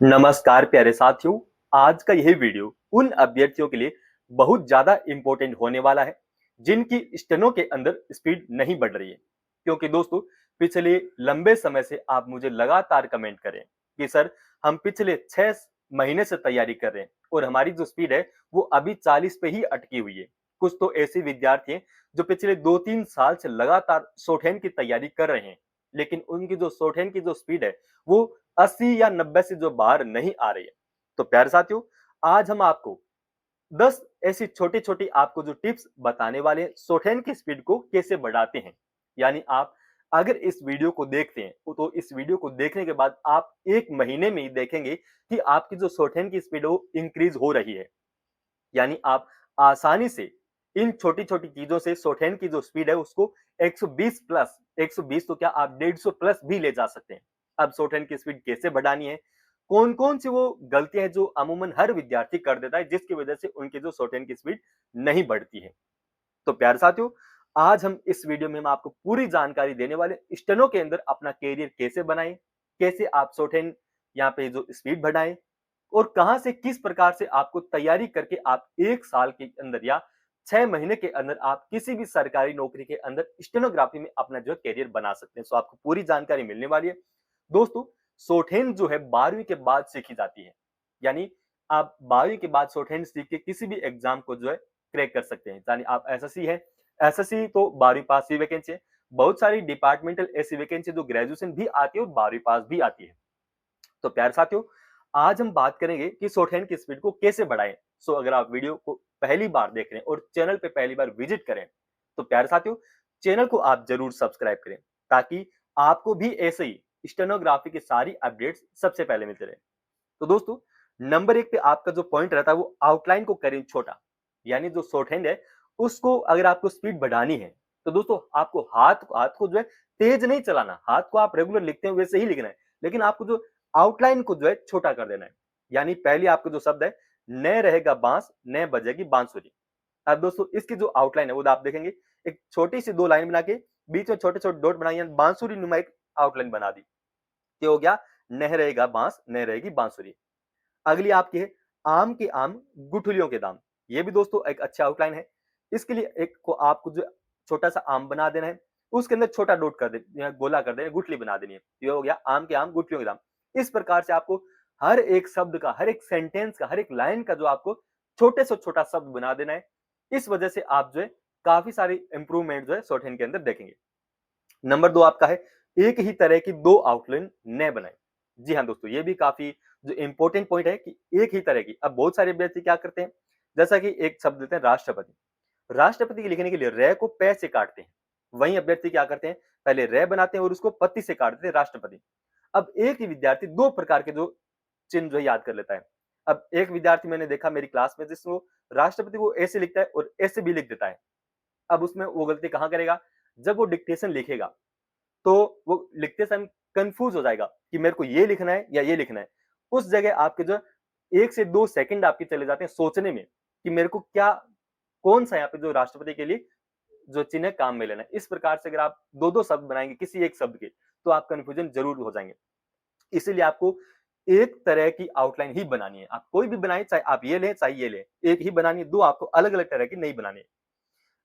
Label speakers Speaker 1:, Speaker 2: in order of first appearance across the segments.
Speaker 1: नमस्कार प्यारे साथियों। आज का यह वीडियो उन अभ्यर्थियों के लिए बहुत ज्यादा इंपॉर्टेंट होने वाला है जिनकी स्टेनो के अंदर स्पीड नहीं बढ़ रही है। क्योंकि दोस्तों, पिछले लंबे समय से आप मुझे लगातार कमेंट करें कि सर, हम पिछले 6 महीने से तैयारी कर रहे हैं और हमारी जो स्पीड है वो अभी 40 पे ही अटकी हुई है। कुछ तो ऐसे विद्यार्थी हैं जो पिछले 2-3 साल से लगातार शॉर्टहैंड की तैयारी कर रहे हैं, लेकिन उनकी जो शॉर्टहैंड की जो स्पीड है वो 80 या 90 से जो बाहर नहीं आ रही है। तो प्यारे साथियों, आज हम आपको 10 ऐसी छोटी-छोटी आपको जो टिप्स बताने वाले हैं शॉर्टहैंड की स्पीड को कैसे बढ़ाते हैं। यानी आप अगर इस वीडियो को देखते हैं तो इस वीडियो को देखने के बाद आप 1 महीने में ही देखेंगे कि आपकी जो शॉर्टहैंड की स्पीड है वो इंक्रीज हो रही है। यानी आप आसानी से इन छोटी-छोटी चीजों से शॉर्टहैंड की जो स्पीड है उसको 120 प्लस, 120 तो क्या आप 150 प्लस भी ले जा सकते हैं। अब शॉर्टहैंड की स्पीड कैसे बढ़ानी है, कौन-कौन सी वो गलतियां हैं जो अमूमन हर विद्यार्थी कर देता है जिसकी वजह से उनकी जो शॉर्टहैंड की स्पीड नहीं बढ़ती है। तो प्यारे साथियों, आज हम इस वीडियो में हम आपको पूरी जानकारी देने वाले स्टेनो के अंदर अपना कैरियर कैसे बनाएं, कैसे आप शॉर्टहैंड यहाँ पे जो स्पीड बढ़ाएं और कहां से किस प्रकार से आपको तैयारी करके आप 1 साल के अंदर या 6 महीने के अंदर आप किसी भी सरकारी नौकरी के अंदर स्टेनोग्राफी में अपना जो कैरियर बना सकते हैं। सो आपको पूरी जानकारी मिलने वाली है। दोस्तों, शॉर्टहैंड जो है 12वीं के बाद सीखी जाती है। यानी आप 12वीं के बाद शॉर्टहैंड सीख के किसी भी एग्जाम को जो है क्रैक कर सकते हैं। यानी आप एसएससी है, एसएससी तो 12वीं पास की वैकेंसी है। बहुत सारी डिपार्टमेंटल ऐसी वैकेंसी जो ग्रेजुएशन भी आती है और 12वीं पास भी आती है। तो प्यारे साथियों, आज हम बात करेंगे कि शॉर्टहैंड की स्पीड को कैसे बढ़ाएं। सो अगर आप वीडियो को पहली बार देख रहे हैं और चैनल पे पहली बार विजिट करें तो प्यारे साथियों, चैनल को आप जरूर सब्सक्राइब करें ताकि आपको भी ऐसे ही स्टेनोग्राफी की सारी अपडेट्स सबसे पहले मिलते रहे। तो दोस्तों, नंबर 1 पे आपका जो पॉइंट रहता है वो आउटलाइन को करें छोटा। यानी जो शॉर्टहैंड है उसको अगर आपको स्पीड बढ़ानी है तो दोस्तों आपको हाथ को जो है तेज नहीं चलाना। हाथ को आप रेगुलर लिखते हैं वैसे ही लिखना है, लेकिन आपको जो आउटलाइन को जो है छोटा कर देना है। यानी पहले आपका जो शब्द है, न रहेगा बांस न बजेगी बांसुरी। अब दोस्तों, इसकी जो आउटलाइन है वो आप देखेंगे, एक छोटी सी 2 लाइन बना के बीच में छोटे-छोटे डॉट बनाए यानी बांसुरी नुमा एक आउटलाइन बना दी। ये हो गया, न रहेगा बांस न रहेगी बांसुरी। अगली आपकी है, आम के आम गुठलियों के दाम। ये भी दोस्तों एक अच्छा आउटलाइन है। इसके लिए एक को आपको जो छोटा सा आम बना देना है, उसके अंदर छोटा डॉट कर दे, गोला कर देना, गुठली बना देनी है। ये हो गया आम के आम गुठलियों के दाम। इस प्रकार से आपको हर एक शब्द का, हर एक सेंटेंस का, हर एक लाइन का जो आपको छोटे से छोटा शब्द बना देना है। इस वजह से आप जो है काफी सारी इंप्रूवमेंट जो है शॉर्टहैंड के अंदर देखेंगे। नंबर 2 आपका है, एक ही तरह की 2 आउटलाइन न बनाएं। जी हाँ दोस्तों, ये भी काफी जो इंपॉर्टेंट पॉइंट है कि एक ही तरह की। अब बहुत सारे अभ्यर्थी क्या करते हैं, जैसा कि एक शब्द देते हैं राष्ट्रपति। राष्ट्रपति के लिखने के लिए रे को पे से काटते हैं। वहीं अभ्यर्थी क्या करते हैं, पहले रे बनाते हैं और उसको पत्ती से काट देते हैं राष्ट्रपति। अब एक ही विद्यार्थी 2 प्रकार के जो चिन्ह जो है याद कर लेता है। अब एक विद्यार्थी मैंने देखा मेरी क्लास में जिसको राष्ट्रपति को ऐसे लिखता है और ऐसे भी लिख देता है। अब उसमें वो गलती कहाँ करेगा, जब वो डिक्टेशन लिखेगा तो वो लिखते समय कंफ्यूज हो जाएगा कि मेरे को ये लिखना है या ये लिखना है। उस जगह आपके जो 1 से 2 सेकंड आपके चले जाते हैं सोचने में कि मेरे को क्या, कौन सा यहाँ पे जो राष्ट्रपति के लिए जो चिन्ह है काम में लेना है। इस प्रकार से अगर आप 2-2 शब्द बनाएंगे किसी एक शब्द के तो आप कंफ्यूजन जरूर हो जाएंगे। इसीलिए आपको एक तरह की आउटलाइन ही बनानी है। आप कोई भी बनाए, चाहे आप ये लें चाहे ये लें, एक ही बनानी है। 2 आपको अलग-अलग तरह की नहीं बनानी है।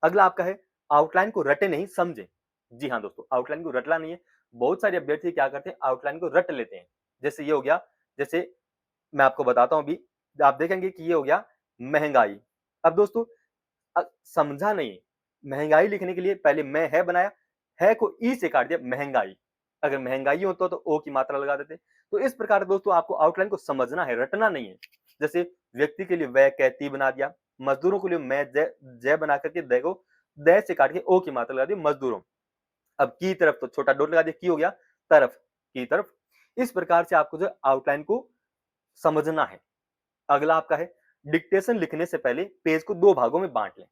Speaker 1: अगला आपका है, आउटलाइन को रटे नहीं समझे। जी हाँ दोस्तों, आउटलाइन को रटना नहीं है। बहुत सारे अभ्यर्थी क्या करते हैं, आउटलाइन को रट लेते हैं। जैसे ये हो गया, जैसे मैं आपको बताता हूँ अभी, आप देखेंगे कि ये हो गया महंगाई। अब दोस्तों, समझा नहीं, महंगाई लिखने के लिए पहले मैं है बनाया, है को ई से काट दिया महंगाई। अगर महंगाई होता तो ओ की मात्रा लगा देते। तो इस प्रकार दोस्तों आपको आउटलाइन को समझना है, रटना नहीं है। जैसे व्यक्ति के लिए वह कहती बना दिया, मजदूरों के लिए मैं जय बना करके दे को दे से काट के ओ की मात्रा लगा दी मजदूरों। अब की तरफ तो छोटा डॉट लगा दिया, की हो गया तरफ, की तरफ। इस प्रकार से आपको जो आउटलाइन को समझना है। अगला आपका है, डिक्टेशन लिखने से पहले पेज को 2 भागों में बांट लें।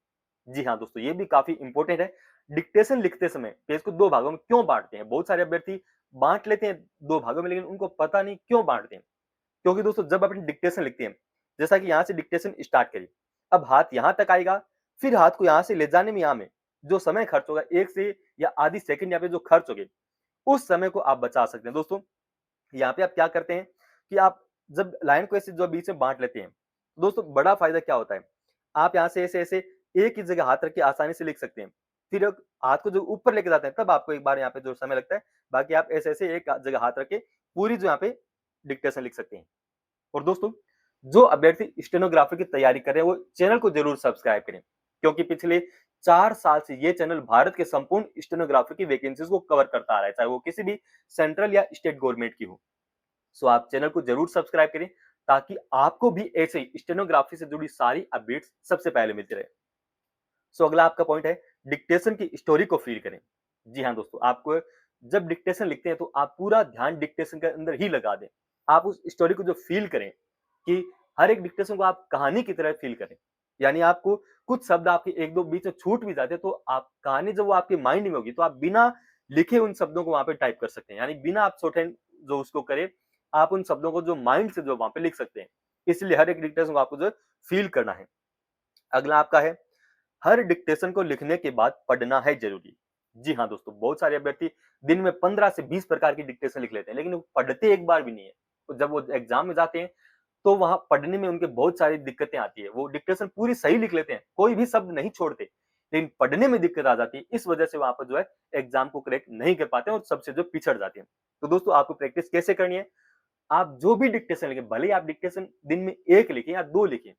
Speaker 1: जी हाँ दोस्तों, ये भी काफी इंपॉर्टेंट है। डिक्टेशन लिखते समय पेज को 2 भागों में क्यों बांटते हैं, बहुत सारे अभ्यर्थी बांट लेते हैं 2 भागों में, लेकिन उनको पता नहीं क्यों बांटते हैं। क्योंकि दोस्तों जब अपनी डिक्टेशन लिखते हैं, जैसा कि यहाँ से डिक्टेशन स्टार्ट करिए, अब हाथ यहाँ तक आएगा, फिर हाथ को यहाँ से ले जाने में यहाँ में जो समय खर्च होगा 1 से या आधी सेकंड यहाँ पे जो खर्च होगे, उस समय को आप बचा सकते हैं। दोस्तों, यहाँ पे आप क्या करते हैं कि आप जब लाइन को ऐसे जो बीच में बांट लेते हैं, तो दोस्तों बड़ा फायदा क्या होता है, आप यहाँ से ऐसे ऐसे एक ही जगह हाथ रख के आसानी से लिख सकते हैं। फिर हाथ को जो ऊपर लेके जाते हैं तब आपको एक बार यहाँ पे जो समय लगता है, बाकी आप ऐसे ऐसे एक जगह हाथ रख के पूरी जो यहाँ पे डिक्टेशन लिख सकते हैं। और दोस्तों, जो अभ्यर्थी स्टेनोग्राफी की तैयारी कर रहे हैं वो चैनल को जरूर सब्सक्राइब करें, क्योंकि पिछले 4 साल से ये चैनल भारत के संपूर्ण स्टेनोग्राफी की वैकेंसीज को कवर करता आ रहा है, चाहे वो किसी भी सेंट्रल या स्टेट गवर्नमेंट की हो। सो आप चैनल को जरूर सब्सक्राइब करें, ताकि आपको भी ऐसे ही स्टेनोग्राफी से जुड़ी सारी अपडेट्स सबसे पहले मिलती रहे। सो अगला आपका पॉइंट है, डिक्टेशन की स्टोरी को फील करें। जी हाँ दोस्तों, आपको जब डिक्टेशन लिखते हैं तो आप पूरा ध्यान डिक्टेशन के अंदर ही लगा दें। आप उस स्टोरी को जो फील करें, कि हर एक डिक्टेशन को आप कहानी की तरह फील करें। यानी आपको कुछ शब्द आपके एक दो बीच में छूट भी जाते हैं, तो आप कहानी जब वो आपके माइंड में होगी तो आप बिना लिखे उन शब्दों को वहां पे टाइप कर सकते हैं। यानी बिना आप शॉर्ट हैंड जो उसको करें, आप उन शब्दों को जो माइंड से जो वहां पे लिख सकते हैं। इसलिए हर एक डिक्टेशन को आपको जो फील करना है। अगला आपका है, हर डिक्टेशन को लिखने के बाद पढ़ना है जरूरी। जी हाँ दोस्तों, बहुत सारे अभ्यर्थी दिन में 15 से 20 प्रकार की डिक्टेशन लिख लेते हैं, लेकिन वो पढ़ते एक बार भी नहीं है। तो जब वो एग्जाम में जाते हैं तो वहां पढ़ने में उनके बहुत सारी दिक्कतें आती है। वो डिक्टेशन पूरी सही लिख लेते हैं, कोई भी शब्द नहीं छोड़ते, लेकिन पढ़ने में दिक्कत आ जाती है। इस वजह से वहां पर जो है एग्जाम को करेक्ट नहीं कर पाते हैं और सबसे जो पिछड़ जाते हैं। तो दोस्तों, आपको प्रैक्टिस कैसे करनी है, आप जो भी डिक्टेशन लिखें, भले ही आप डिक्टेशन दिन में 1 लिखें या 2 लिखें,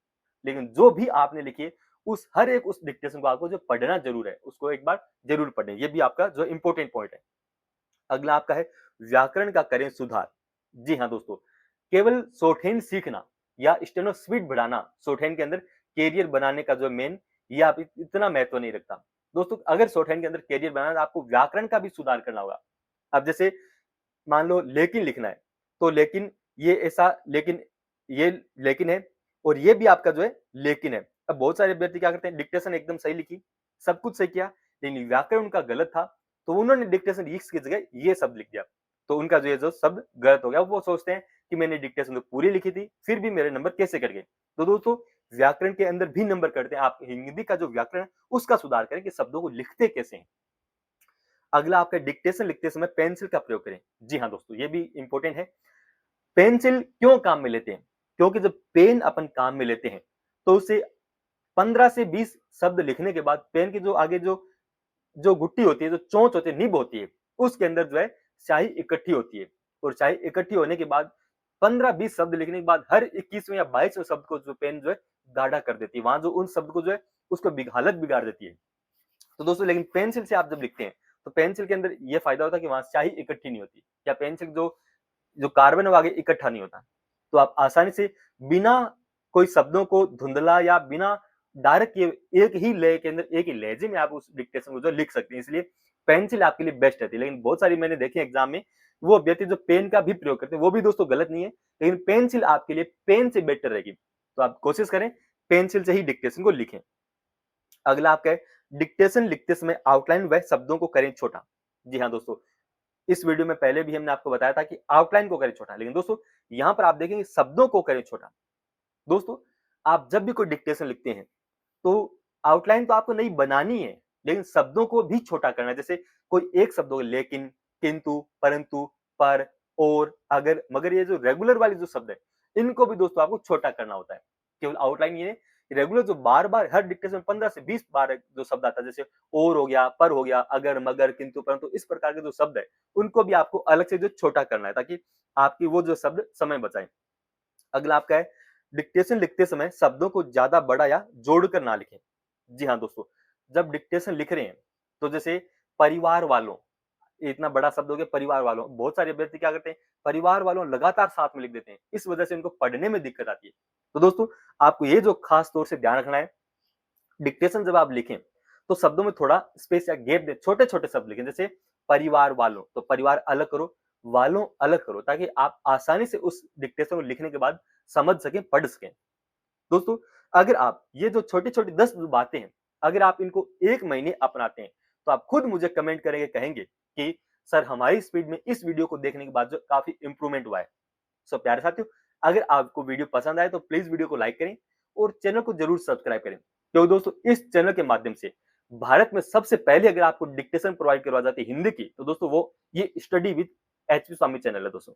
Speaker 1: लेकिन जो भी आपने लिखी है उस हर एक उस डिक्टेशन को आपको जो पढ़ना जरूर है, उसको एक बार जरूर पढ़ें। ये भी आपका जो इंपॉर्टेंट पॉइंट है। अगला आपका है, व्याकरण का करें सुधार। जी हाँ दोस्तों, केवल शॉर्टहैंड सीखना या स्टेनो स्पीड बढ़ाना शॉर्टहैंड के अंदर कैरियर बनाने का जो मेन, ये आप इतना महत्व नहीं रखता। दोस्तों, अगर शॉर्टहैंड के अंदर कैरियर बनाना, आपको व्याकरण का भी सुधार करना होगा। अब जैसे मान लो लेकिन लिखना है, तो लेकिन ये ऐसा लेकिन, ये लेकिन है, और ये भी आपका जो है लेकिन है। अब बहुत सारे अभ्यर्थी क्या करते हैं, डिक्टेशन एकदम सही लिखी, सब कुछ सही किया, लेकिन व्याकरण उनका गलत था, तो उन्होंने डिक्टेशन इस की जगह ये शब्द लिख दिया, तो उनका जो ये जो शब्द गलत हो गया। वो सोचते हैं कि मैंने डिक्टेशन तो पूरी लिखी थी, फिर भी मेरे नंबर कैसे कट गए। तो दोस्तों, व्याकरण के अंदर भी नंबर कटते हैं। आप हिंदी का जो व्याकरण है उसका सुधार करें कि शब्दों को लिखते कैसे हैं। अगला आपका, डिक्टेशन लिखते समय पेंसिल का प्रयोग करें। जी हाँ दोस्तों, ये भी इंपॉर्टेंट है। पेंसिल क्यों काम में लेते हैं, क्योंकि जब पेन अपन काम में लेते हैं तो उसे 15 से 20 शब्द लिखने के बाद पेन की जो आगे जो जो गुट्टी होती है, जो चोंच होती है, निब होती है, उसके अंदर जो है स्याही इकट्ठी होती है। और स्याही इकट्ठी होने के बाद 15-20 शब्द लिखने के बाद हर 21वें या 22वें शब्द को जो पेन जो है गाढ़ा कर देती है, वहां जो उन शब्द को जो है उसको हालत बिगाड़ देती है। तो दोस्तों, लेकिन पेंसिल से आप जब लिखते हैं तो पेंसिल के अंदर ये फायदा होता है कि वहां स्याही इकट्ठी नहीं होती, या पेंसिल जो जो कार्बन है वो आगे इकट्ठा नहीं होता। तो आप आसानी से बिना कोई शब्दों को धुंधला या बिना डायरेक्ट किए एक ही लय के अंदर, एक ही लहजे में आप उस डिक्टेशन को जो लिख सकते हैं। इसलिए पेंसिल आपके लिए बेस्ट रहती है। लेकिन बहुत सारी मैंने देखी एग्जाम में, वो अभ्यर्थी जो पेन का भी प्रयोग करते हैं, वो भी दोस्तों गलत नहीं है, लेकिन पेंसिल आपके लिए पेन से बेटर रहेगी। तो आप कोशिश करें पेंसिल से ही डिक्टेशन को लिखें। अगला आपका है, डिक्टेशन लिखते समय आउटलाइन व शब्दों को करें छोटा। जी हाँ दोस्तों, इस वीडियो में पहले भी हमने आपको बताया था कि आउटलाइन को करें छोटा, लेकिन दोस्तों यहाँ पर आप देखेंगे शब्दों को करें छोटा। दोस्तों, आप जब भी कोई डिक्टेशन लिखते हैं तो आउटलाइन तो आपको नहीं बनानी है, लेकिन शब्दों को भी छोटा करना है। जैसे कोई एक शब्द हो, लेकिन, किंतु, परंतु, पर, और, अगर, मगर, ये जो रेगुलर वाले जो शब्द है, इनको भी दोस्तों आपको छोटा करना होता है। केवल आउटलाइन ये रेगुलर जो बार बार हर डिक्टेशन में 15 से 20 बार जो शब्द आता है, जैसे और हो गया, पर हो गया, अगर, मगर, किंतु, परंतु, इस प्रकार के जो शब्द है उनको भी आपको अलग से जो छोटा करना है, ताकि आपकी वो जो शब्द समय बचाए। अगला आपका है, डिक्टेशन लिखते समय शब्दों को ज्यादा बड़ा या जोड़कर ना लिखें। जी हाँ दोस्तों, जब डिक्टेशन लिख रहे हैं तो जैसे परिवार वालों, ये इतना बड़ा शब्द हो गया परिवार वालों, बहुत सारे अभ्यर्थी क्या करते हैं, परिवार वालों लगातार साथ में लिख देते हैं, इस वजह से उनको पढ़ने में दिक्कत आती है। तो दोस्तों, आपको ये जो खास तौर से ध्यान रखना है, डिक्टेशन जब आप लिखें तो शब्दों में थोड़ा स्पेस या गैप दे, छोटे छोटे शब्द लिखें। जैसे परिवार वालों, तो परिवार अलग करो, वालों अलग करो, ताकि आप आसानी से उस डिक्टेशन को लिखने के बाद समझ सकें, पढ़ सकें। दोस्तों, अगर आप ये जो छोटी छोटी 10 बातें हैं, अगर आप इनको 1 महीने अपनाते हैं तो आप खुद मुझे कमेंट करेंगे, कहेंगे कि सर हमारी स्पीड में इस वीडियो को देखने के बाद जो काफी इंप्रूवमेंट हुआ है। सो प्यारे साथियों, अगर आपको वीडियो पसंद आए तो प्लीज वीडियो को लाइक करें और चैनल को जरूर सब्सक्राइब करें, क्योंकि दोस्तों इस चैनल के माध्यम से भारत में सबसे पहले अगर आपको डिक्टेशन प्रोवाइड करवा जाती है हिंदी की, तो दोस्तों वो ये study with HP Swami channel है। दोस्तों,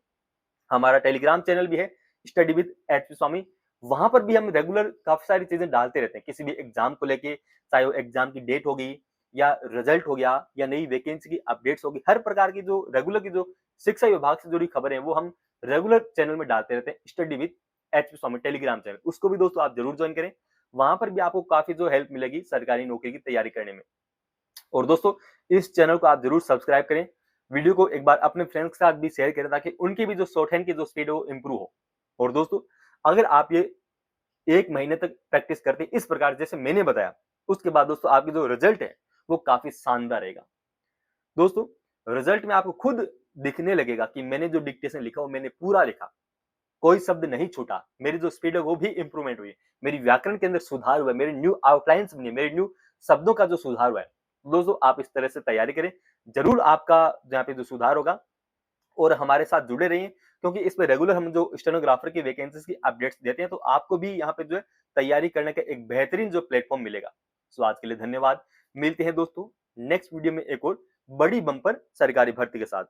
Speaker 1: हमारा टेलीग्राम चैनल भी है, स्टडी विद एचपी स्वामी। वहां पर भी हम रेगुलर काफी सारी चीजें डालते रहते हैं किसी भी एग्जाम को लेके, चाहे वो एग्जाम की डेट हो गई या रिजल्ट हो गया या नई वैकेंसी की अपडेट्स होगी, हर प्रकार की जो रेगुलर की जो शिक्षा विभाग से जुड़ी खबरें हैं वो हम रेगुलर चैनल में डालते रहते हैं, study with HP Swami Telegram channel. उसको भी दोस्तों आप जरूर ज्वाइन करें, वहां पर भी आपको काफी जो हेल्प मिलेगी सरकारी नौकरी की तैयारी करने में। और दोस्तों इस चैनल को आप जरूर सब्सक्राइब करें, वीडियो को एक बार अपने फ्रेंड्स के साथ भी शेयर करें ताकि उनकी भी जो शॉर्ट हैंड की जो स्पीड है वो इंप्रूव हो। और दोस्तों अगर आप ये 1 महीने तक प्रैक्टिस करते हैं इस प्रकार जैसे मैंने बताया, उसके बाद दोस्तों आपकी जो रिजल्ट है वो काफी शानदार रहेगा। दोस्तों रिजल्ट में आपको खुद दिखने लगेगा कि मैंने जो डिक्टेशन लिखा वो मैंने पूरा लिखा, कोई शब्द नहीं छूटा, मेरी जो स्पीड है वो भी इंप्रूवमेंट हुई, मेरी व्याकरण के अंदर सुधार हुआ, मेरे न्यू आउटलाइंस बनी, मेरे न्यू शब्दों का जो सुधार हुआ है। दोस्तों आप इस तरह से तैयारी करें, जरूर आपका जहाँ पे जो सुधार होगा। और हमारे साथ जुड़े रहिए क्योंकि इस पे रेगुलर हम जो स्टेनोग्राफर की वैकेंसीज की अपडेट्स देते हैं, तो आपको भी यहाँ पे जो है तैयारी करने का एक बेहतरीन जो प्लेटफॉर्म मिलेगा। सो आज के लिए धन्यवाद, मिलते हैं दोस्तों नेक्स्ट वीडियो में एक और बड़ी बम्पर सरकारी भर्ती के साथ।